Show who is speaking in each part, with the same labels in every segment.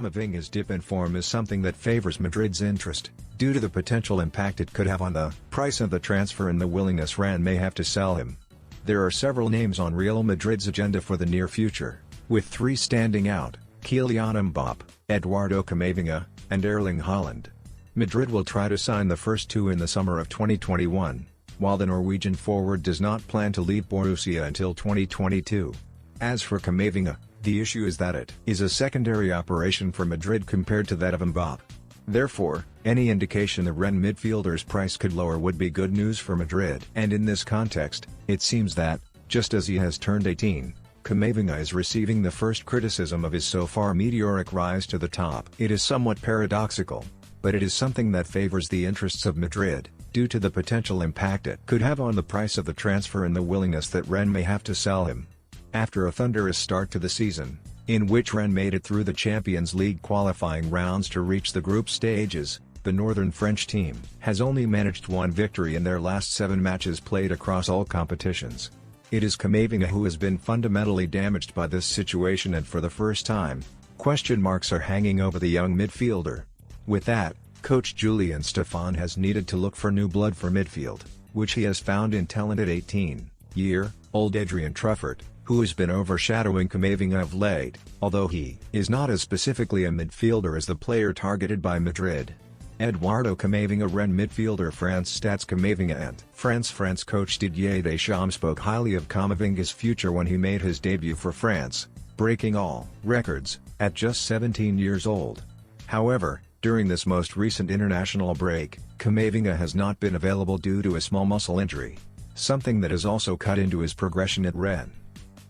Speaker 1: Camavinga's dip in form is something that favors Madrid's interest, due to the potential impact it could have on the price of the transfer and the willingness Rennes may have to sell him. There are several names on Real Madrid's agenda for the near future, with three standing out: Kylian Mbappé, Eduardo Camavinga, and Erling Haaland. Madrid will try to sign the first two in the summer of 2021, while the Norwegian forward does not plan to leave Borussia until 2022. As for Camavinga, the issue is that it is a secondary operation for Madrid compared to that of Mbappé. Therefore, any indication the Rennes midfielder's price could lower would be good news for Madrid. And in this context, it seems that, just as he has turned 18, Camavinga is receiving the first criticism of his so far meteoric rise to the top. It is somewhat paradoxical, but it is something that favors the interests of Madrid, due to the potential impact it could have on the price of the transfer and the willingness that Rennes may have to sell him. After a thunderous start to the season, in which Rennes made it through the Champions League qualifying rounds to reach the group stages, the northern French team has only managed one victory in their last 7 matches played across all competitions. It is Camavinga who has been fundamentally damaged by this situation, and for the first time, question marks are hanging over the young midfielder. With that, coach Julian Stefan has needed to look for new blood for midfield, which he has found in talented 18-year-old Adrien Truffert, who has been overshadowing Camavinga of late, although he is not as specifically a midfielder as the player targeted by Madrid. Eduardo Camavinga, Rennes midfielder. France stats. Camavinga and France coach Didier Deschamps spoke highly of Camavinga's future when he made his debut for France, breaking all records at just 17 years old. However, during this most recent international break, Camavinga has not been available due to a small muscle injury, something that has also cut into his progression at Rennes.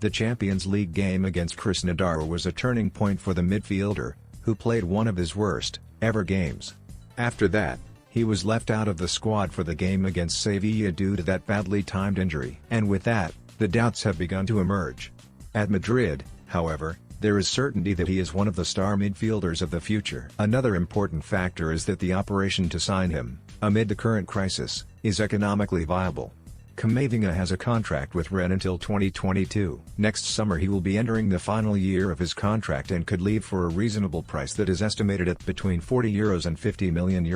Speaker 1: The Champions League game against Krasnodar was a turning point for the midfielder, who played one of his worst-ever games. After that, he was left out of the squad for the game against Sevilla due to that badly timed injury. And with that, the doubts have begun to emerge. At Madrid, however, there is certainty that he is one of the star midfielders of the future. Another important factor is that the operation to sign him, amid the current crisis, is economically viable. Camavinga has a contract with Rennes until 2022. Next summer he will be entering the final year of his contract and could leave for a reasonable price that is estimated at between €40 and €50 million.